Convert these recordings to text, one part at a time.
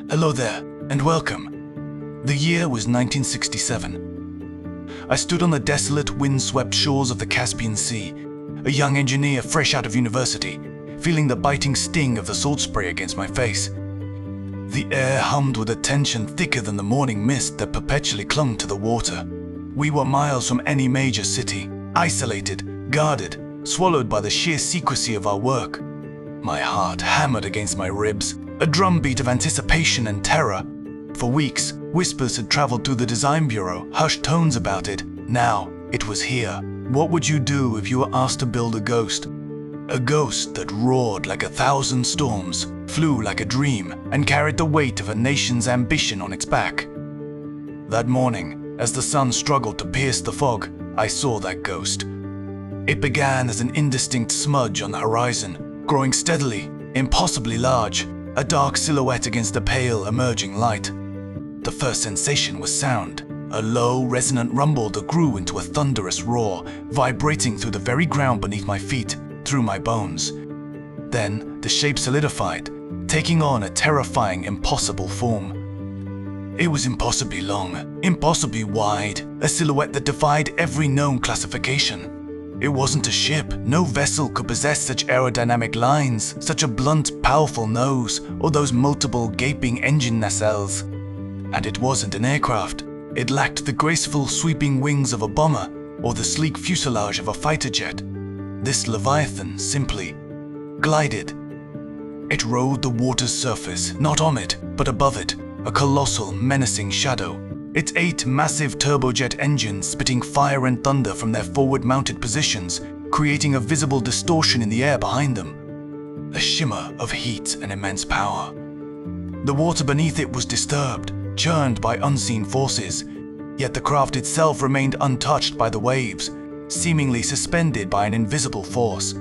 Hello there, and welcome. The year was 1967. I stood on the desolate, wind-swept shores of the Caspian Sea, a young engineer fresh out of university, feeling the biting sting of the salt spray against my face. The air hummed with a tension thicker than the morning mist that perpetually clung to the water. We were miles from any major city, isolated, guarded, swallowed by the sheer secrecy of our work. My heart hammered against my ribs, a drumbeat of anticipation and terror. For weeks, whispers had traveled through the design bureau, hushed tones about it. Now, it was here. What would you do if you were asked to build a ghost? A ghost that roared like 1,000 storms, flew like a dream, and carried the weight of a nation's ambition on its back. That morning, as the sun struggled to pierce the fog, I saw that ghost. It began as an indistinct smudge on the horizon, growing steadily, impossibly large, a dark silhouette against the pale, emerging light. The first sensation was sound, a low, resonant rumble that grew into a thunderous roar, vibrating through the very ground beneath my feet, through my bones. Then the shape solidified, taking on a terrifying, impossible form. It was impossibly long, impossibly wide, a silhouette that defied every known classification. It wasn't a ship. No vessel could possess such aerodynamic lines, such a blunt, powerful nose, or those multiple gaping engine nacelles. And it wasn't an aircraft. It lacked the graceful, sweeping wings of a bomber, or the sleek fuselage of a fighter jet. This leviathan simply glided. It rode the water's surface, not on it, but above it, a colossal, menacing shadow. Its 8 massive turbojet engines spitting fire and thunder from their forward-mounted positions, creating a visible distortion in the air behind them. A shimmer of heat and immense power. The water beneath it was disturbed, churned by unseen forces, yet the craft itself remained untouched by the waves, seemingly suspended by an invisible force.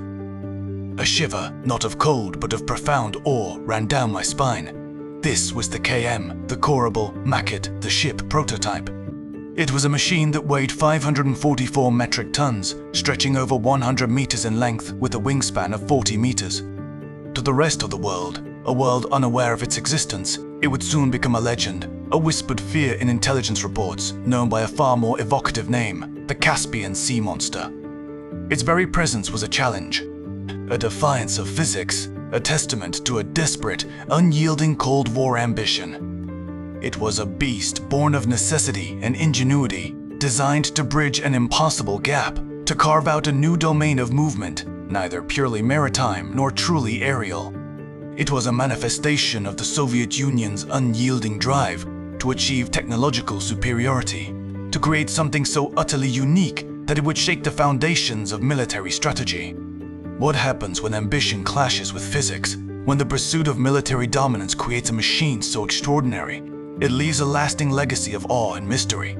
A shiver, not of cold but of profound awe, ran down my spine. This was the KM, the Corable Maquette, the ship prototype. It was a machine that weighed 544 metric tons, stretching over 100 meters in length with a wingspan of 40 meters. To the rest of the world, a world unaware of its existence, it would soon become a legend, a whispered fear in intelligence reports, known by a far more evocative name, the Caspian Sea Monster. Its very presence was a challenge, a defiance of physics, a testament to a desperate, unyielding Cold War ambition. It was a beast born of necessity and ingenuity, designed to bridge an impossible gap, to carve out a new domain of movement, neither purely maritime nor truly aerial. It was a manifestation of the Soviet Union's unyielding drive to achieve technological superiority, to create something so utterly unique that it would shake the foundations of military strategy. What happens when ambition clashes with physics? When the pursuit of military dominance creates a machine so extraordinary, it leaves a lasting legacy of awe and mystery.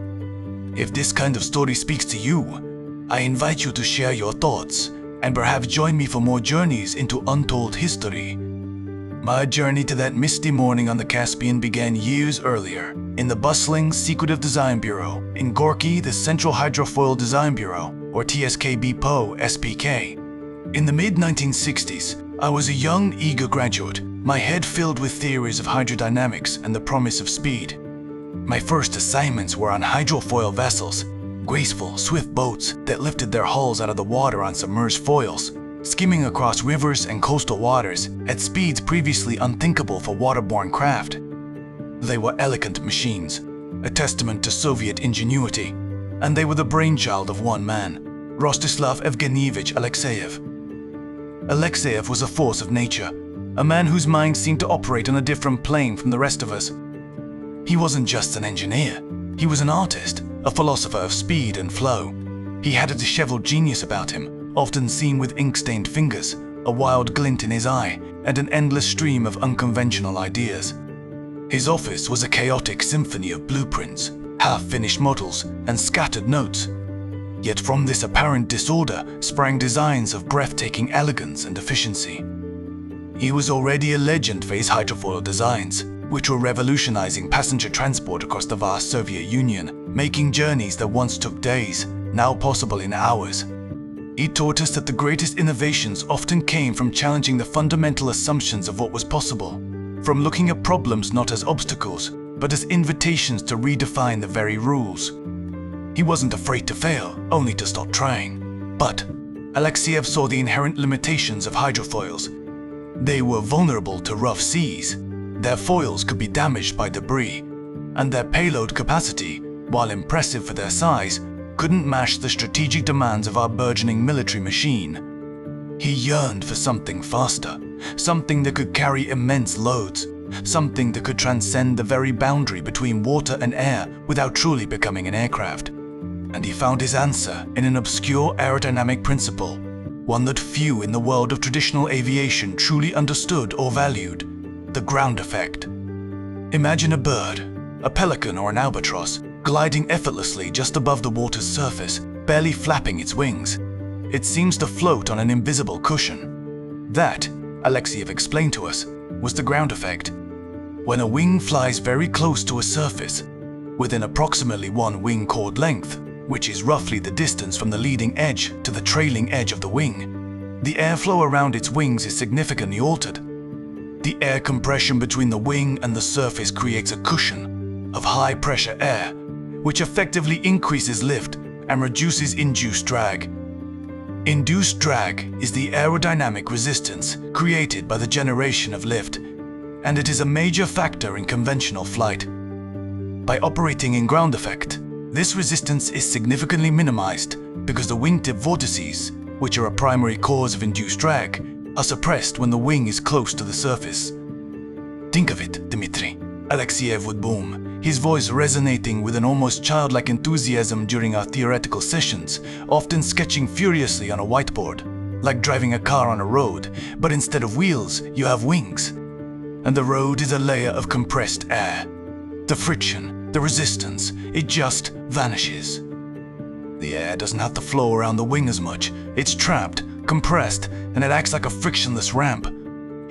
If this kind of story speaks to you, I invite you to share your thoughts and perhaps join me for more journeys into untold history. My journey to that misty morning on the Caspian began years earlier, in the bustling, secretive design bureau, in Gorky, the Central Hydrofoil Design Bureau, or TSKB-PO SPK. In the mid-1960s, I was a young, eager graduate, my head filled with theories of hydrodynamics and the promise of speed. My first assignments were on hydrofoil vessels, graceful, swift boats that lifted their hulls out of the water on submerged foils, skimming across rivers and coastal waters at speeds previously unthinkable for waterborne craft. They were elegant machines, a testament to Soviet ingenuity, and they were the brainchild of one man, Rostislav Alexeyev. Alexeyev was a force of nature, a man whose mind seemed to operate on a different plane from the rest of us. He wasn't just an engineer, he was an artist, a philosopher of speed and flow. He had a disheveled genius about him, often seen with ink-stained fingers, a wild glint in his eye, and an endless stream of unconventional ideas. His office was a chaotic symphony of blueprints, half-finished models, and scattered notes. Yet from this apparent disorder sprang designs of breathtaking elegance and efficiency. He was already a legend for his hydrofoil designs, which were revolutionizing passenger transport across the vast Soviet Union, making journeys that once took days, now possible in hours. He taught us that the greatest innovations often came from challenging the fundamental assumptions of what was possible. from looking at problems not as obstacles, but as invitations to redefine the very rules. He wasn't afraid to fail, only to stop trying. But Alexeyev saw the inherent limitations of hydrofoils. They were vulnerable to rough seas, their foils could be damaged by debris, and their payload capacity, while impressive for their size, couldn't match the strategic demands of our burgeoning military machine. He yearned for something faster, something that could carry immense loads, something that could transcend the very boundary between water and air without truly becoming an aircraft. And he found his answer in an obscure aerodynamic principle, one that few in the world of traditional aviation truly understood or valued: the ground effect. Imagine a bird, a pelican or an albatross, gliding effortlessly just above the water's surface, barely flapping its wings. It seems to float on an invisible cushion. That, Alexeyev explained to us, was the ground effect. When a wing flies very close to a surface, within approximately one wing chord length, which is roughly the distance from the leading edge to the trailing edge of the wing, the airflow around its wings is significantly altered. The air compression between the wing and the surface creates a cushion of high-pressure air, which effectively increases lift and reduces induced drag. Induced drag is the aerodynamic resistance created by the generation of lift, and it is a major factor in conventional flight. By operating in ground effect, this resistance is significantly minimized because the wingtip vortices, which are a primary cause of induced drag, are suppressed when the wing is close to the surface. Think of it, Dmitry, Alexeyev would boom, his voice resonating with an almost childlike enthusiasm during our theoretical sessions, often sketching furiously on a whiteboard, like driving a car on a road, but instead of wheels, you have wings. And the road is a layer of compressed air. The friction, the resistance, it just vanishes. The air doesn't have to flow around the wing as much. It's trapped, compressed, and it acts like a frictionless ramp.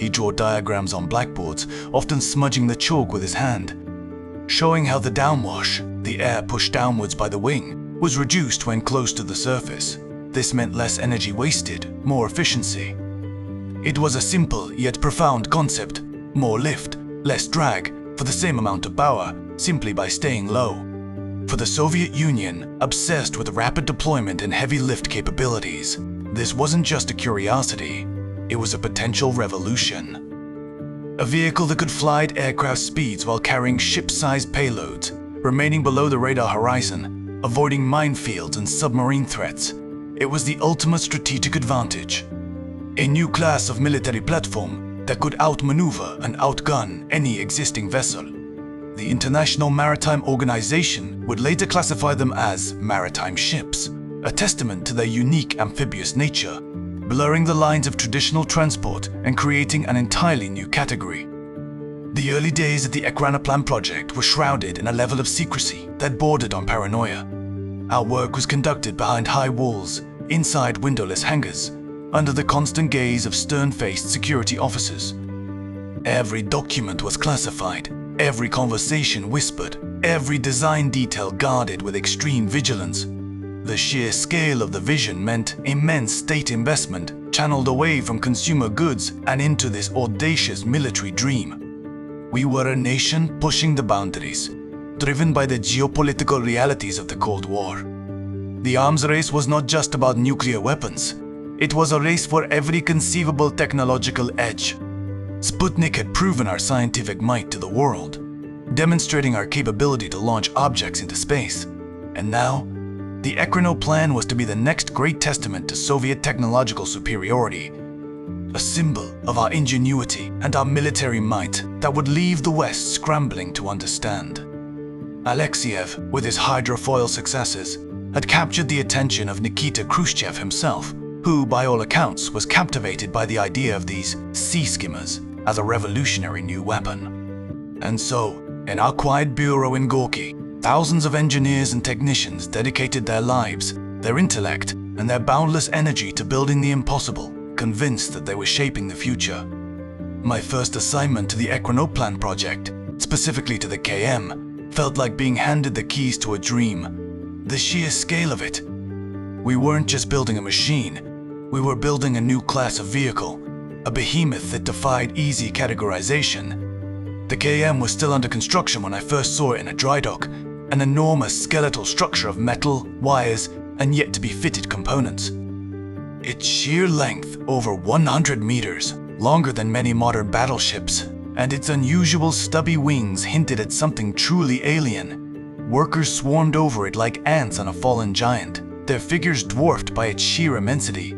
He'd draw diagrams on blackboards, often smudging the chalk with his hand, showing how the downwash, the air pushed downwards by the wing, was reduced when close to the surface. This meant less energy wasted, more efficiency. It was a simple yet profound concept: more lift, less drag, for the same amount of power, simply by staying low. For the Soviet Union, obsessed with rapid deployment and heavy lift capabilities, this wasn't just a curiosity, it was a potential revolution. A vehicle that could fly at aircraft speeds while carrying ship-sized payloads, remaining below the radar horizon, avoiding minefields and submarine threats. It was the ultimate strategic advantage. A new class of military platform that could outmaneuver and outgun any existing vessel. The International Maritime Organization would later classify them as maritime ships, a testament to their unique amphibious nature, blurring the lines of traditional transport and creating an entirely new category. The early days of the Ekranoplan project were shrouded in a level of secrecy that bordered on paranoia. Our work was conducted behind high walls, inside windowless hangars, under the constant gaze of stern-faced security officers. Every document was classified, every conversation whispered, every design detail guarded with extreme vigilance. The sheer scale of the vision meant immense state investment channeled away from consumer goods and into this audacious military dream. We were a nation pushing the boundaries, driven by the geopolitical realities of the Cold War. The arms race was not just about nuclear weapons. It was a race for every conceivable technological edge. Sputnik had proven our scientific might to the world, demonstrating our capability to launch objects into space. And now, the Ekranoplan was to be the next great testament to Soviet technological superiority, a symbol of our ingenuity and our military might that would leave the West scrambling to understand. Alexeyev, with his hydrofoil successes, had captured the attention of Nikita Khrushchev himself, who, by all accounts, was captivated by the idea of these sea skimmers as a revolutionary new weapon. And so, in our quiet bureau in Gorky, thousands of engineers and technicians dedicated their lives, their intellect, and their boundless energy to building the impossible, convinced that they were shaping the future. My first assignment to the Ekranoplan project, specifically to the KM, felt like being handed the keys to a dream. The sheer scale of it. We weren't just building a machine, we were building a new class of vehicle, a behemoth that defied easy categorization. The KM was still under construction when I first saw it in a dry dock, an enormous skeletal structure of metal, wires, and yet-to-be-fitted components. Its sheer length, over 100 meters, longer than many modern battleships, and its unusual stubby wings hinted at something truly alien. Workers swarmed over it like ants on a fallen giant, their figures dwarfed by its sheer immensity.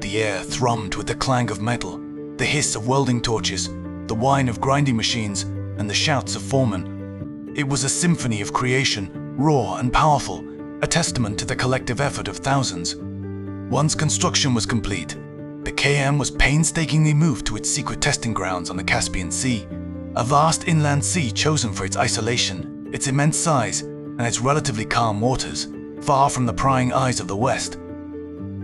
The air thrummed with the clang of metal, the hiss of welding torches, the whine of grinding machines, and the shouts of foremen. It was a symphony of creation, raw and powerful, a testament to the collective effort of thousands. Once construction was complete, the KM was painstakingly moved to its secret testing grounds on the Caspian Sea, a vast inland sea chosen for its isolation, its immense size, and its relatively calm waters, far from the prying eyes of the West.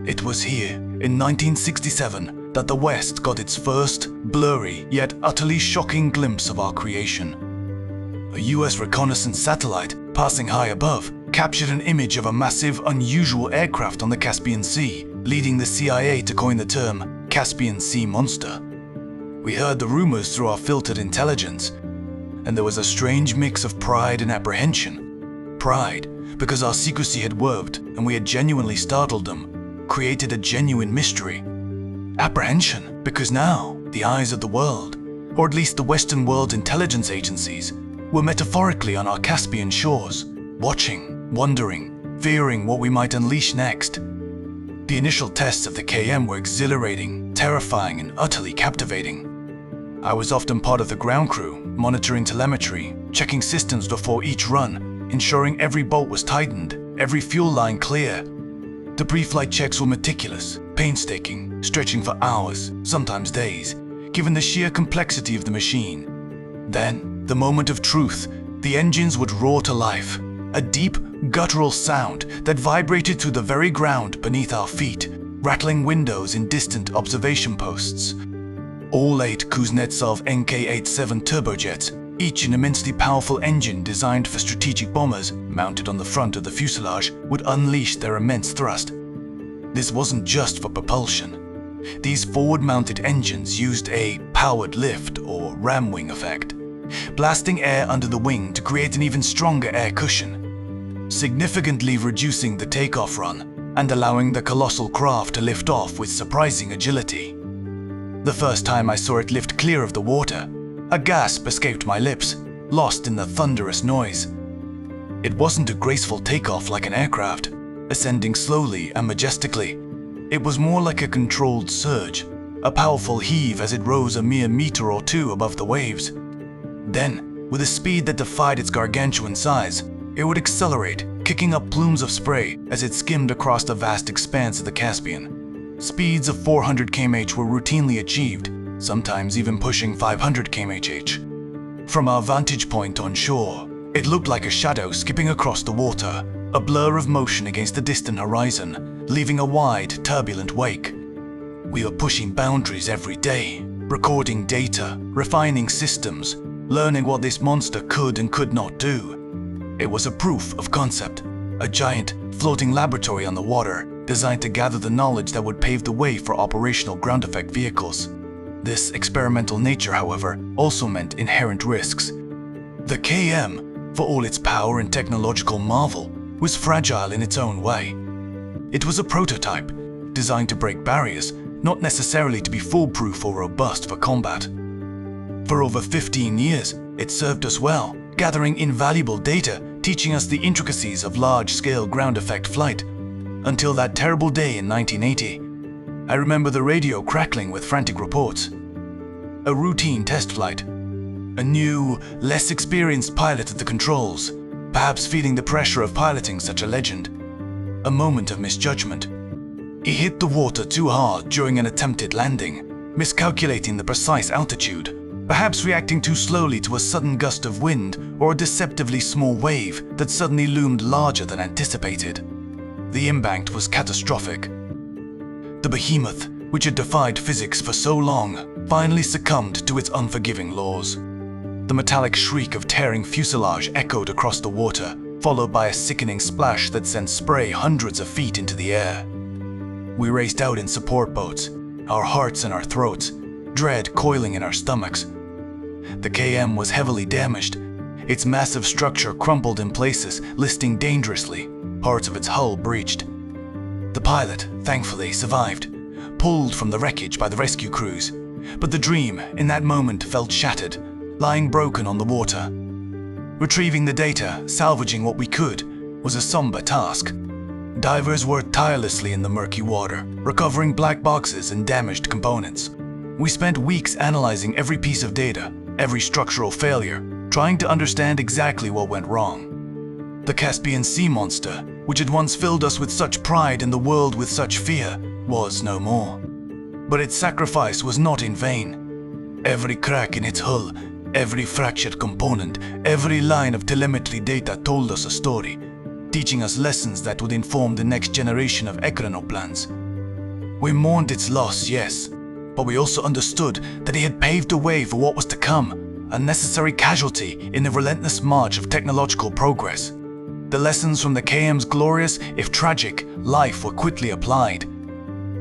It was here, in 1967, that the West got its first, blurry, yet utterly shocking glimpse of our creation. A US reconnaissance satellite, passing high above, captured an image of a massive, unusual aircraft on the Caspian Sea, leading the CIA to coin the term Caspian Sea Monster. We heard the rumors through our filtered intelligence, and there was a strange mix of pride and apprehension. Pride, because our secrecy had worked and we had genuinely startled them, created a genuine mystery. Apprehension, because now the eyes of the world, or at least the Western world's intelligence agencies, were metaphorically on our Caspian shores, watching, wondering, fearing what we might unleash next. The initial tests of the KM were exhilarating, terrifying, and utterly captivating. I was often part of the ground crew, monitoring telemetry, checking systems before each run, ensuring every bolt was tightened, every fuel line clear. The pre-flight checks were meticulous, painstaking, stretching for hours, sometimes days, given the sheer complexity of the machine. Then, the moment of truth, the engines would roar to life, a deep, guttural sound that vibrated through the very ground beneath our feet, rattling windows in distant observation posts. All 8 Kuznetsov NK-87 turbojets, each an immensely powerful engine designed for strategic bombers mounted on the front of the fuselage, would unleash their immense thrust. This wasn't just for propulsion. These forward-mounted engines used a powered lift or ram wing effect, blasting air under the wing to create an even stronger air cushion, significantly reducing the takeoff run and allowing the colossal craft to lift off with surprising agility. The first time I saw it lift clear of the water, a gasp escaped my lips, lost in the thunderous noise. It wasn't a graceful takeoff like an aircraft, ascending slowly and majestically. It was more like a controlled surge, a powerful heave as it rose a mere meter or two above the waves. Then, with a speed that defied its gargantuan size, it would accelerate, kicking up plumes of spray as it skimmed across the vast expanse of the Caspian. Speeds of 400 km/h were routinely achieved, sometimes even pushing 500 km/h. From our vantage point on shore, it looked like a shadow skipping across the water, a blur of motion against the distant horizon, leaving a wide, turbulent wake. We were pushing boundaries every day, recording data, refining systems, learning what this monster could and could not do. It was a proof of concept, a giant, floating laboratory on the water, designed to gather the knowledge that would pave the way for operational ground effect vehicles. This experimental nature, however, also meant inherent risks. The KM, for all its power and technological marvel, was fragile in its own way. It was a prototype, designed to break barriers, not necessarily to be foolproof or robust for combat. For over 15 years, it served us well, gathering invaluable data, teaching us the intricacies of large-scale ground effect flight. Until that terrible day in 1980. I remember the radio crackling with frantic reports. A routine test flight. A new, less experienced pilot at the controls, perhaps feeling the pressure of piloting such a legend. A moment of misjudgment. He hit the water too hard during an attempted landing, miscalculating the precise altitude, perhaps reacting too slowly to a sudden gust of wind or a deceptively small wave that suddenly loomed larger than anticipated. The impact was catastrophic. The behemoth, which had defied physics for so long, finally succumbed to its unforgiving laws. The metallic shriek of tearing fuselage echoed across the water, followed by a sickening splash that sent spray hundreds of feet into the air. We raced out in support boats, our hearts in our throats, dread coiling in our stomachs. The KM was heavily damaged. Its massive structure crumpled in places, listing dangerously. Parts of its hull breached. The pilot, thankfully, survived, pulled from the wreckage by the rescue crews. But the dream, in that moment, felt shattered, lying broken on the water. Retrieving the data, salvaging what we could, was a somber task. Divers worked tirelessly in the murky water, recovering black boxes and damaged components. We spent weeks analyzing every piece of data, every structural failure, trying to understand exactly what went wrong. The Caspian Sea Monster, which had once filled us with such pride and the world with such fear, was no more. But its sacrifice was not in vain. Every crack in its hull, every fractured component, every line of telemetry data told us a story, teaching us lessons that would inform the next generation of Ekranoplans. We mourned its loss, yes, but we also understood that it had paved the way for what was to come, a necessary casualty in the relentless march of technological progress. The lessons from the KM's glorious, if tragic, life were quickly applied.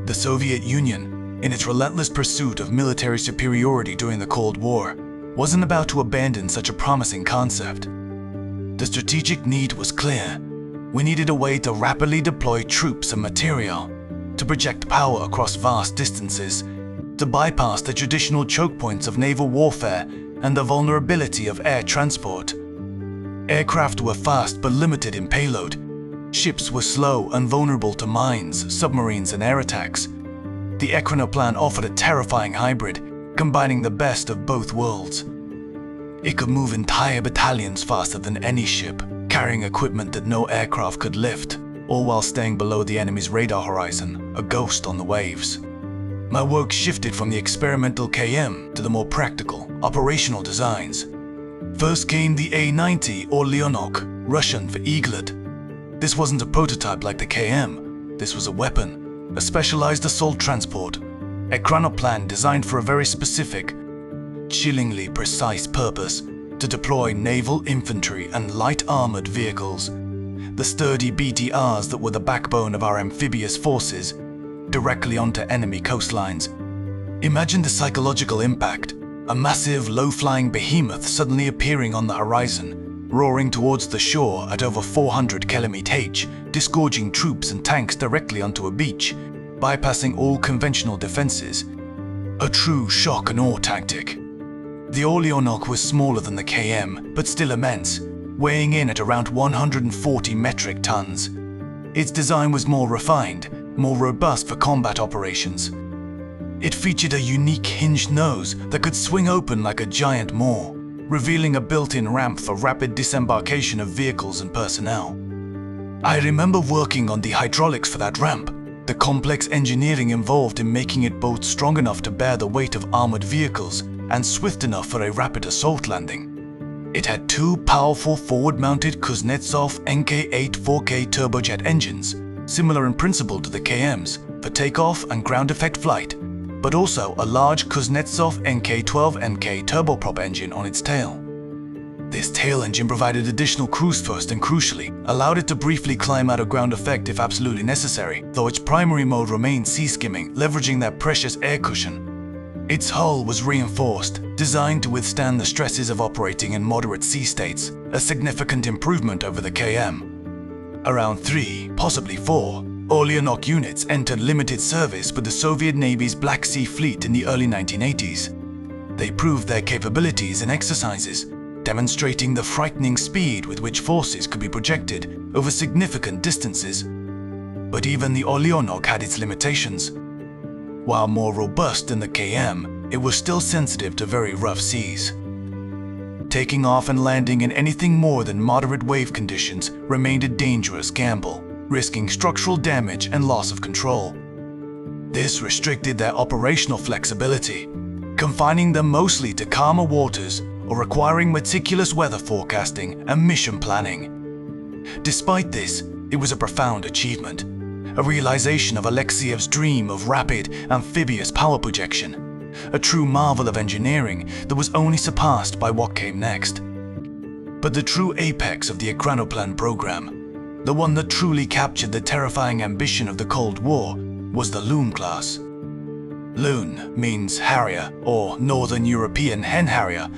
The Soviet Union, in its relentless pursuit of military superiority during the Cold War, wasn't about to abandon such a promising concept. The strategic need was clear. We needed a way to rapidly deploy troops and material, to project power across vast distances, to bypass the traditional choke points of naval warfare and the vulnerability of air transport. Aircraft were fast but limited in payload. Ships were slow and vulnerable to mines, submarines, and air attacks. The Ekranoplan offered a terrifying hybrid, combining the best of both worlds. It could move entire battalions faster than any ship, carrying equipment that no aircraft could lift, all while staying below the enemy's radar horizon, a ghost on the waves. My work shifted from the experimental KM to the more practical, operational designs. First came the A-90 or Leonok, Russian for eaglet. This wasn't a prototype like the KM. This was a weapon, a specialized assault transport, Ekranoplan designed for a very specific, chillingly precise purpose: to deploy naval infantry and light armored vehicles, the sturdy BTRs that were the backbone of our amphibious forces, directly onto enemy coastlines. Imagine the psychological impact: a massive, low-flying behemoth suddenly appearing on the horizon, roaring towards the shore at over 400 km/h, disgorging troops and tanks directly onto a beach, bypassing all conventional defenses. A true shock and awe tactic. The Leonok was smaller than the KM, but still immense, weighing in at around 140 metric tons. Its design was more refined, more robust for combat operations. It featured a unique hinged nose that could swing open like a giant maw, revealing a built-in ramp for rapid disembarkation of vehicles and personnel. I remember working on the hydraulics for that ramp, the complex engineering involved in making it both strong enough to bear the weight of armored vehicles and swift enough for a rapid assault landing. It had two powerful forward-mounted Kuznetsov NK8 4K turbojet engines, similar in principle to the KM's, for takeoff and ground effect flight, but also a large Kuznetsov NK12 NK turboprop engine on its tail. This tail engine provided additional cruise thrust and, crucially, allowed it to briefly climb out of ground effect if absolutely necessary, though its primary mode remained sea skimming, leveraging that precious air cushion. Its hull was reinforced, designed to withstand the stresses of operating in moderate sea states, a significant improvement over the KM. Around 3, possibly 4, Leonok units entered limited service with the Soviet Navy's Black Sea Fleet in the early 1980s. They proved their capabilities in exercises, demonstrating the frightening speed with which forces could be projected over significant distances. But even the Leonok had its limitations. While more robust than the KM, it was still sensitive to very rough seas. Taking off and landing in anything more than moderate wave conditions remained a dangerous gamble, risking structural damage and loss of control. This restricted their operational flexibility, confining them mostly to calmer waters or requiring meticulous weather forecasting and mission planning. Despite this, it was a profound achievement, a realization of Alexeyev's dream of rapid, amphibious power projection, a true marvel of engineering that was only surpassed by what came next. But the true apex of the Ekranoplan program, the one that truly captured the terrifying ambition of the Cold War, was the Loom class. Loon means harrier or Northern European hen harrier,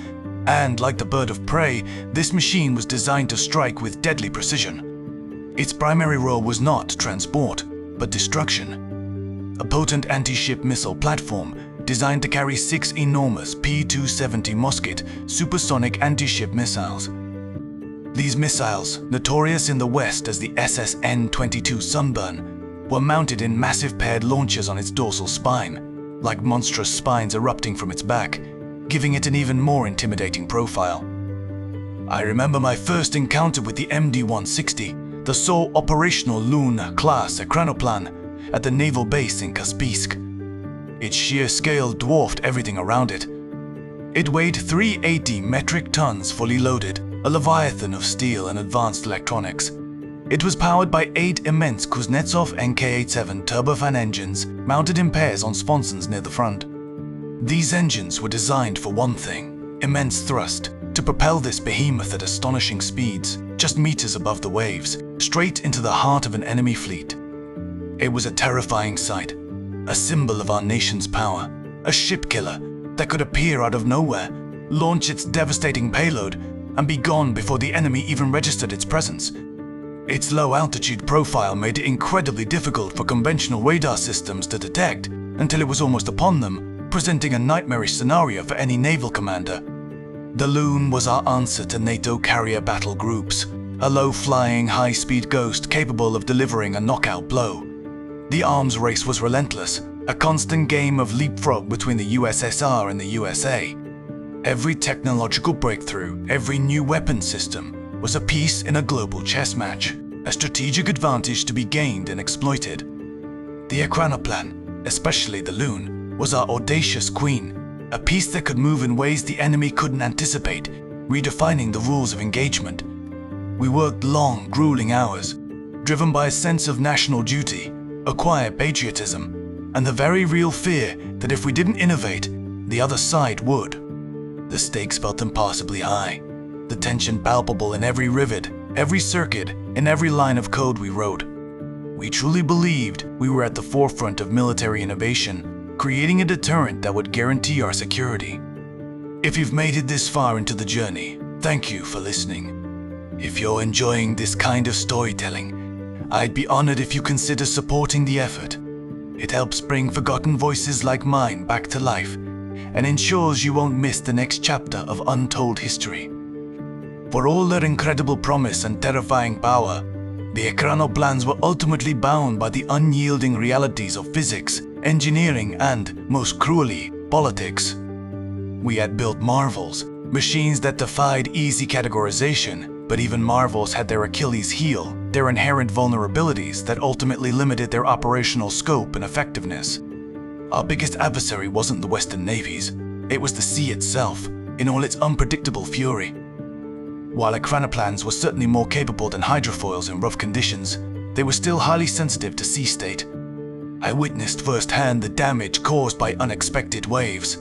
and like the bird of prey, this machine was designed to strike with deadly precision. Its primary role was not transport, but destruction. A potent anti-ship missile platform designed to carry 6 enormous P-270 Musket supersonic anti-ship missiles. These missiles, notorious in the West as the SSN-22 Sunburn, were mounted in massive paired launchers on its dorsal spine, like monstrous spines erupting from its back, giving it an even more intimidating profile. I remember my first encounter with the MD-160, the sole operational Loon-class Ekranoplan, at the naval base in Caspian. Its sheer scale dwarfed everything around it. It weighed 380 metric tons fully loaded, a leviathan of steel and advanced electronics. It was powered by 8 immense Kuznetsov NK87 turbofan engines mounted in pairs on sponsons near the front. These engines were designed for one thing: immense thrust, to propel this behemoth at astonishing speeds, just meters above the waves, straight into the heart of an enemy fleet. It was a terrifying sight, a symbol of our nation's power, a ship killer that could appear out of nowhere, launch its devastating payload, and be gone before the enemy even registered its presence. Its low-altitude profile made it incredibly difficult for conventional radar systems to detect until it was almost upon them, presenting a nightmarish scenario for any naval commander. The Loon was our answer to NATO carrier battle groups, a low-flying, high-speed ghost capable of delivering a knockout blow. The arms race was relentless, a constant game of leapfrog between the USSR and the USA. Every technological breakthrough, every new weapon system, was a piece in a global chess match, a strategic advantage to be gained and exploited. The Ekranoplan, especially the Loon, was our audacious queen, a piece that could move in ways the enemy couldn't anticipate, redefining the rules of engagement. We worked long, grueling hours, driven by a sense of national duty, a quiet patriotism, and the very real fear that if we didn't innovate, the other side would. The stakes felt impossibly high, the tension palpable in every rivet, every circuit, in every line of code we wrote. We truly believed we were at the forefront of military innovation, creating a deterrent that would guarantee our security. If you've made it this far into the journey, thank you for listening. If you're enjoying this kind of storytelling, I'd be honored if you consider supporting the effort. It helps bring forgotten voices like mine back to life and ensures you won't miss the next chapter of untold history. For all their incredible promise and terrifying power, the Ekranoplans were ultimately bound by the unyielding realities of physics, engineering, and, most cruelly, politics. We had built marvels, machines that defied easy categorization, but even marvels had their Achilles heel, their inherent vulnerabilities that ultimately limited their operational scope and effectiveness. Our biggest adversary wasn't the Western navies, it was the sea itself, in all its unpredictable fury. While Ekranoplans were certainly more capable than hydrofoils in rough conditions, they were still highly sensitive to sea state. I witnessed firsthand the damage caused by unexpected waves.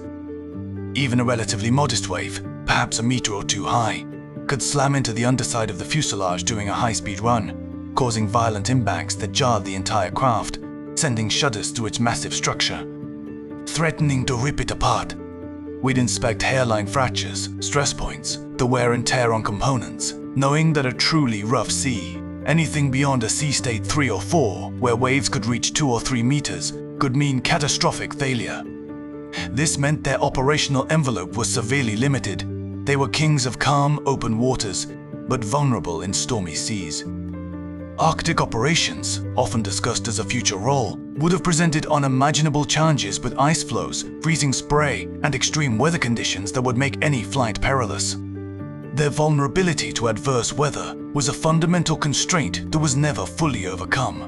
Even a relatively modest wave, perhaps a meter or two high, could slam into the underside of the fuselage during a high-speed run, causing violent impacts that jarred the entire craft, sending shudders through its massive structure, threatening to rip it apart. We'd inspect hairline fractures, stress points, the wear and tear on components, knowing that a truly rough sea, anything beyond a sea state 3 or 4, where waves could reach 2 or 3 meters, could mean catastrophic failure. This meant their operational envelope was severely limited. They were kings of calm, open waters, but vulnerable in stormy seas. Arctic operations, often discussed as a future role, would have presented unimaginable challenges with ice flows, freezing spray, and extreme weather conditions that would make any flight perilous. Their vulnerability to adverse weather was a fundamental constraint that was never fully overcome.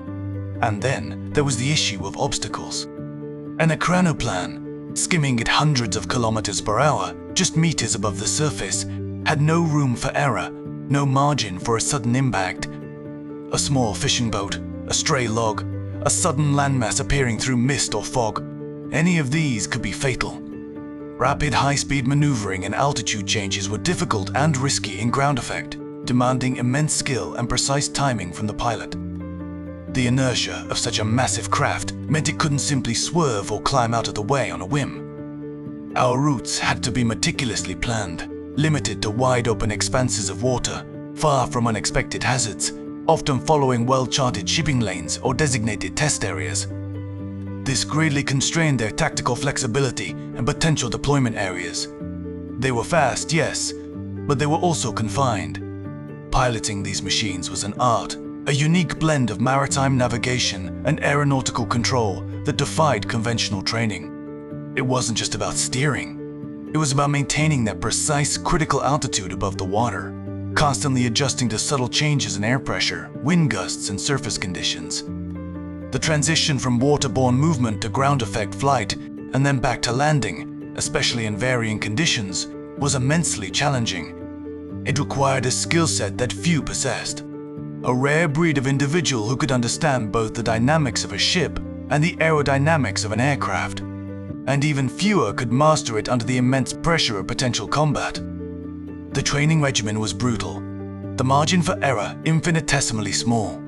And then there was the issue of obstacles. An Ekranoplan, skimming at hundreds of kilometers per hour, just meters above the surface, had no room for error, no margin for a sudden impact. A small fishing boat, a stray log, a sudden landmass appearing through mist or fog, any of these could be fatal. Rapid high-speed maneuvering and altitude changes were difficult and risky in ground effect, demanding immense skill and precise timing from the pilot. The inertia of such a massive craft meant it couldn't simply swerve or climb out of the way on a whim. Our routes had to be meticulously planned, limited to wide-open expanses of water, far from unexpected hazards, often following well-charted shipping lanes or designated test areas. This greatly constrained their tactical flexibility and potential deployment areas. They were fast, yes, but they were also confined. Piloting these machines was an art, a unique blend of maritime navigation and aeronautical control that defied conventional training. It wasn't just about steering. It was about maintaining that precise, critical altitude above the water, constantly adjusting to subtle changes in air pressure, wind gusts, and surface conditions. The transition from waterborne movement to ground effect flight and then back to landing, especially in varying conditions, was immensely challenging. It required a skill set that few possessed, a rare breed of individual who could understand both the dynamics of a ship and the aerodynamics of an aircraft, and even fewer could master it under the immense pressure of potential combat. The training regimen was brutal, the margin for error infinitesimally small.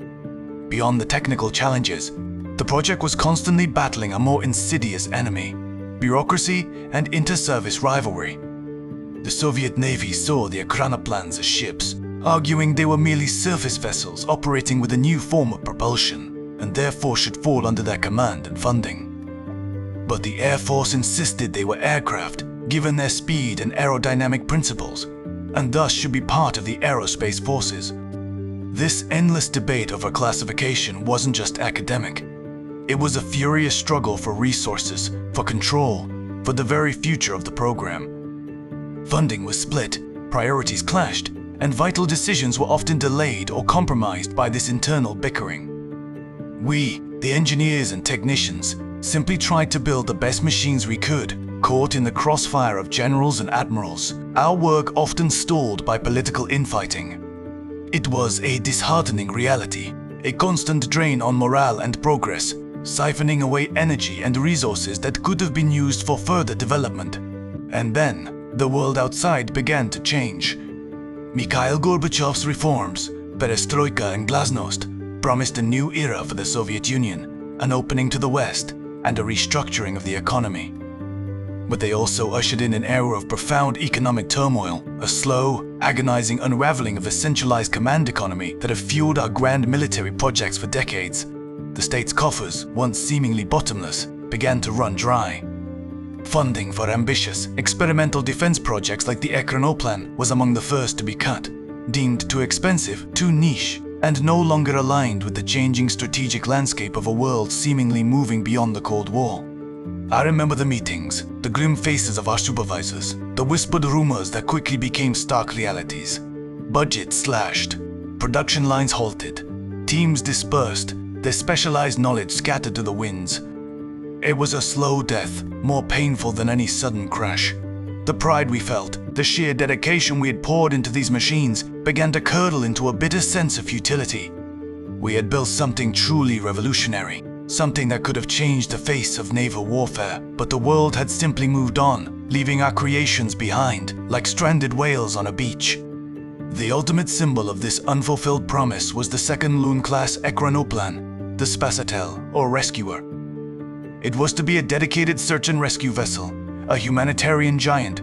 Beyond the technical challenges, the project was constantly battling a more insidious enemy: bureaucracy and inter-service rivalry. The Soviet Navy saw the Ekranoplans as ships, arguing they were merely surface vessels operating with a new form of propulsion, and therefore should fall under their command and funding. But the Air Force insisted they were aircraft, given their speed and aerodynamic principles, and thus should be part of the aerospace forces. This endless debate over classification wasn't just academic. It was a furious struggle for resources, for control, for the very future of the program. Funding was split, priorities clashed, and vital decisions were often delayed or compromised by this internal bickering. We, the engineers and technicians, simply tried to build the best machines we could, caught in the crossfire of generals and admirals, our work often stalled by political infighting. It was a disheartening reality, a constant drain on morale and progress, siphoning away energy and resources that could have been used for further development. And then, the world outside began to change. Mikhail Gorbachev's reforms, perestroika and glasnost, promised a new era for the Soviet Union, an opening to the West, and a restructuring of the economy. But they also ushered in an era of profound economic turmoil, a slow, agonizing unraveling of a centralized command economy that had fueled our grand military projects for decades. The state's coffers, once seemingly bottomless, began to run dry. Funding for ambitious, experimental defense projects like the Ekranoplan was among the first to be cut, deemed too expensive, too niche, and no longer aligned with the changing strategic landscape of a world seemingly moving beyond the Cold War. I remember the meetings, the grim faces of our supervisors, the whispered rumors that quickly became stark realities. Budgets slashed, production lines halted, teams dispersed, their specialized knowledge scattered to the winds. It was a slow death, more painful than any sudden crash. The pride we felt, the sheer dedication we had poured into these machines, began to curdle into a bitter sense of futility. We had built something truly revolutionary, something that could have changed the face of naval warfare, but the world had simply moved on, leaving our creations behind, like stranded whales on a beach. The ultimate symbol of this unfulfilled promise was the second Loon-class Ekranoplan, the Spasatel, or Rescuer. It was to be a dedicated search and rescue vessel, a humanitarian giant,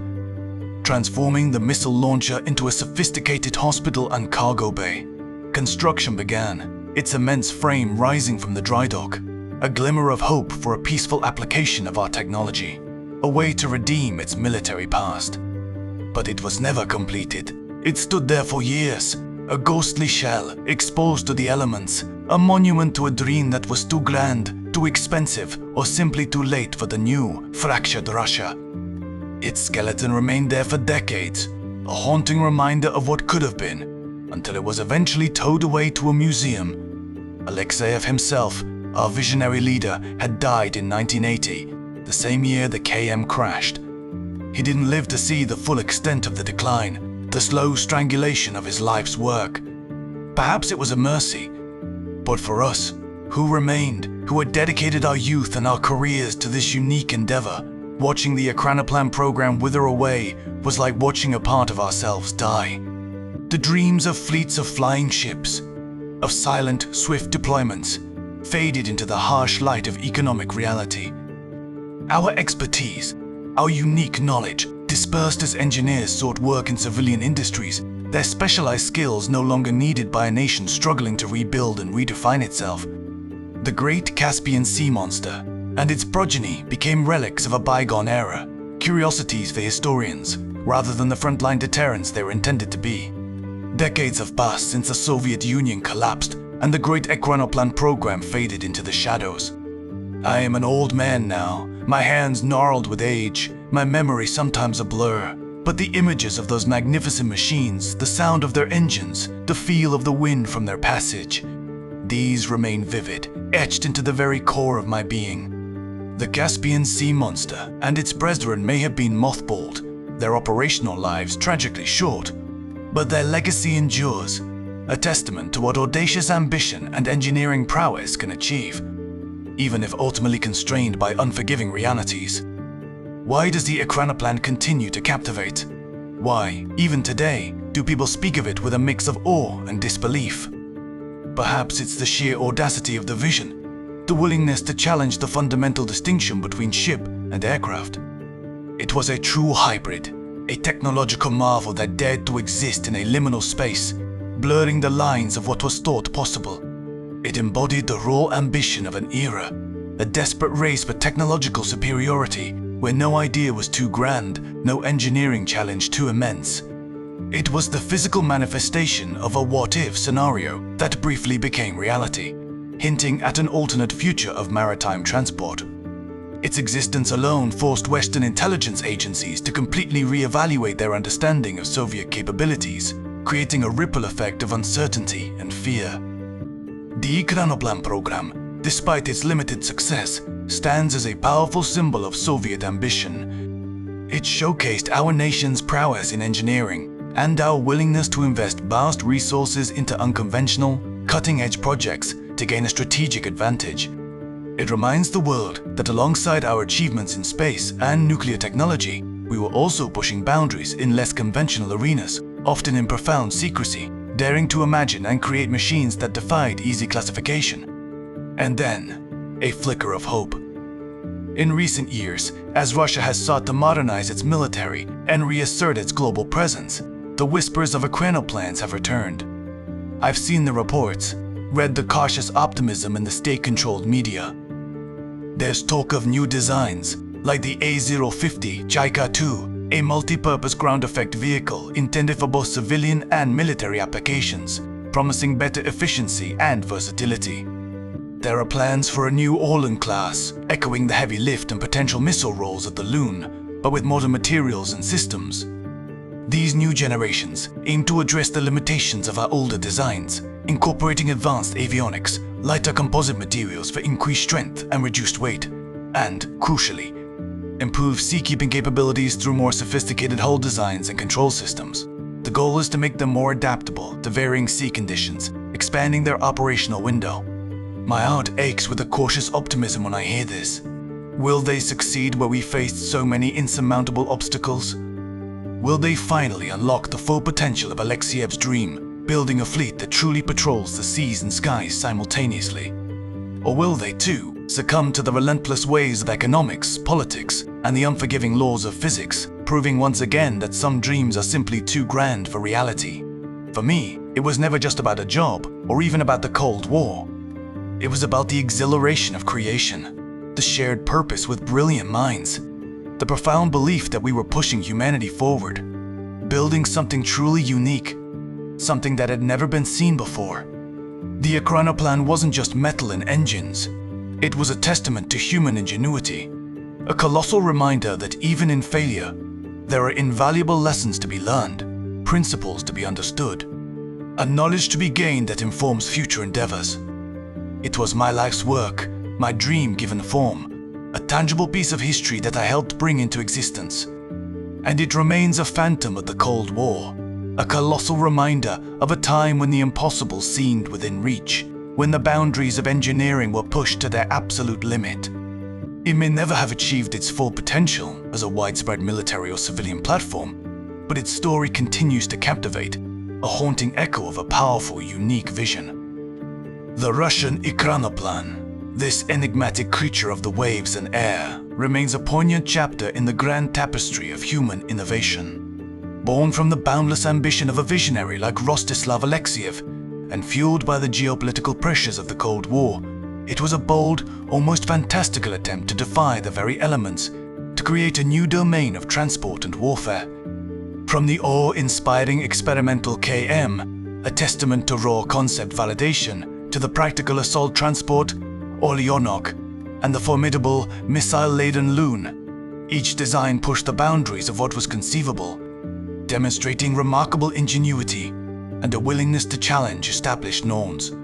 transforming the missile launcher into a sophisticated hospital and cargo bay. Construction began, its immense frame rising from the dry dock, a glimmer of hope for a peaceful application of our technology, a way to redeem its military past. But it was never completed. It stood there for years, a ghostly shell exposed to the elements, a monument to a dream that was too grand, too expensive, or simply too late for the new, fractured Russia. Its skeleton remained there for decades, a haunting reminder of what could have been, until it was eventually towed away to a museum. Alexeyev himself, our visionary leader, had died in 1980, the same year the KM crashed. He didn't live to see the full extent of the decline, the slow strangulation of his life's work. Perhaps it was a mercy, but for us, who remained, who had dedicated our youth and our careers to this unique endeavor, watching the Ekranoplan program wither away was like watching a part of ourselves die. The dreams of fleets of flying ships, of silent, swift deployments, faded into the harsh light of economic reality. Our expertise, our unique knowledge, dispersed as engineers sought work in civilian industries, their specialized skills no longer needed by a nation struggling to rebuild and redefine itself. The great Caspian Sea Monster and its progeny became relics of a bygone era, curiosities for historians, rather than the frontline deterrents they were intended to be. Decades have passed since the Soviet Union collapsed and the great Ekranoplan program faded into the shadows. I am an old man now, my hands gnarled with age, my memory sometimes a blur, but the images of those magnificent machines, the sound of their engines, the feel of the wind from their passage, these remain vivid, etched into the very core of my being. The Caspian Sea Monster and its brethren may have been mothballed, their operational lives tragically short, but their legacy endures, a testament to what audacious ambition and engineering prowess can achieve, even if ultimately constrained by unforgiving realities. Why does the Ekranoplan continue to captivate? Why, even today, do people speak of it with a mix of awe and disbelief? Perhaps it's the sheer audacity of the vision, the willingness to challenge the fundamental distinction between ship and aircraft. It was a true hybrid, a technological marvel that dared to exist in a liminal space, blurring the lines of what was thought possible. It embodied the raw ambition of an era, a desperate race for technological superiority, where no idea was too grand, no engineering challenge too immense. It was the physical manifestation of a what-if scenario that briefly became reality, hinting at an alternate future of maritime transport. Its existence alone forced Western intelligence agencies to completely re-evaluate their understanding of Soviet capabilities, creating a ripple effect of uncertainty and fear. The Ekranoplan program, despite its limited success, stands as a powerful symbol of Soviet ambition. It showcased our nation's prowess in engineering and our willingness to invest vast resources into unconventional, cutting-edge projects to gain a strategic advantage. It reminds the world that alongside our achievements in space and nuclear technology, we were also pushing boundaries in less conventional arenas, often in profound secrecy, daring to imagine and create machines that defied easy classification. And then, a flicker of hope. In recent years, as Russia has sought to modernize its military and reassert its global presence, the whispers of Ekranoplans have returned. I've seen the reports, read the cautious optimism in the state-controlled media. There's talk of new designs, like the A050 Chaika 2, a multi-purpose ground effect vehicle intended for both civilian and military applications, promising better efficiency and versatility. There are plans for a new Orlan class, echoing the heavy lift and potential missile roles of the Loon, but with modern materials and systems. These new generations aim to address the limitations of our older designs, incorporating advanced avionics, lighter composite materials for increased strength and reduced weight, and, crucially, improved seakeeping capabilities through more sophisticated hull designs and control systems. The goal is to make them more adaptable to varying sea conditions, expanding their operational window. My heart aches with a cautious optimism when I hear this. Will they succeed where we faced so many insurmountable obstacles? Will they finally unlock the full potential of Alexeyev's dream, building a fleet that truly patrols the seas and skies simultaneously? Or will they, too, succumb to the relentless ways of economics, politics, and the unforgiving laws of physics, proving once again that some dreams are simply too grand for reality? For me, it was never just about a job, or even about the Cold War. It was about the exhilaration of creation, the shared purpose with brilliant minds, the profound belief that we were pushing humanity forward, building something truly unique, something that had never been seen before. The Ekranoplan wasn't just metal and engines. It was a testament to human ingenuity, a colossal reminder that even in failure, there are invaluable lessons to be learned, principles to be understood, a knowledge to be gained that informs future endeavors. It was my life's work, my dream given form, a tangible piece of history that I helped bring into existence. And it remains a phantom of the Cold War, a colossal reminder of a time when the impossible seemed within reach, when the boundaries of engineering were pushed to their absolute limit. It may never have achieved its full potential as a widespread military or civilian platform, but its story continues to captivate, a haunting echo of a powerful, unique vision. The Russian Ekranoplan, this enigmatic creature of the waves and air, remains a poignant chapter in the grand tapestry of human innovation. Born from the boundless ambition of a visionary like Rostislav Alexeyev, and fueled by the geopolitical pressures of the Cold War, it was a bold, almost fantastical attempt to defy the very elements, to create a new domain of transport and warfare. From the awe-inspiring experimental KM, a testament to raw concept validation, to the practical assault transport, Olyonok, and the formidable missile-laden Loon, each design pushed the boundaries of what was conceivable, demonstrating remarkable ingenuity and a willingness to challenge established norms.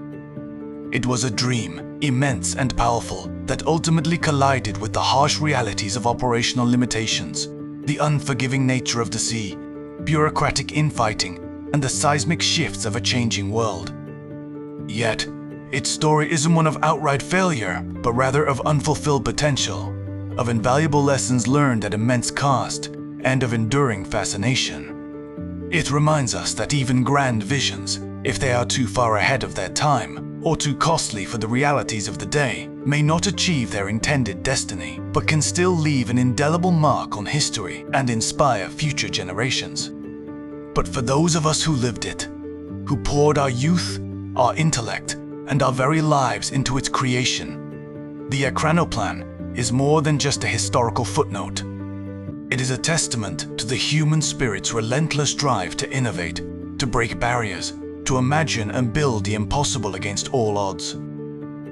It was a dream, immense and powerful, that ultimately collided with the harsh realities of operational limitations, the unforgiving nature of the sea, bureaucratic infighting, and the seismic shifts of a changing world. Yet, its story isn't one of outright failure, but rather of unfulfilled potential, of invaluable lessons learned at immense cost, and of enduring fascination. It reminds us that even grand visions, if they are too far ahead of their time, or too costly for the realities of the day, may not achieve their intended destiny, but can still leave an indelible mark on history and inspire future generations. But for those of us who lived it, who poured our youth, our intellect, and our very lives into its creation, the Ekranoplan is more than just a historical footnote. It is a testament to the human spirit's relentless drive to innovate, to break barriers, to imagine and build the impossible against all odds.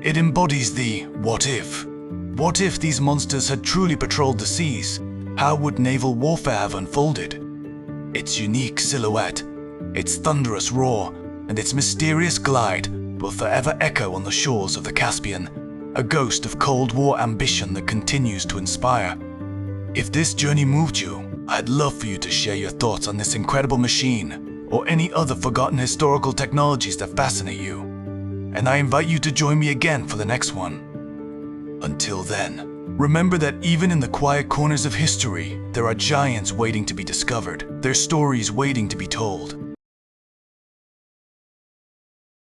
It embodies the what if. What if these monsters had truly patrolled the seas? How would naval warfare have unfolded? Its unique silhouette, its thunderous roar, and its mysterious glide will forever echo on the shores of the Caspian, a ghost of Cold War ambition that continues to inspire. If this journey moved you, I'd love for you to share your thoughts on this incredible machine, or any other forgotten historical technologies that fascinate you. And I invite you to join me again for the next one. Until then, remember that even in the quiet corners of history, there are giants waiting to be discovered, their stories waiting to be told.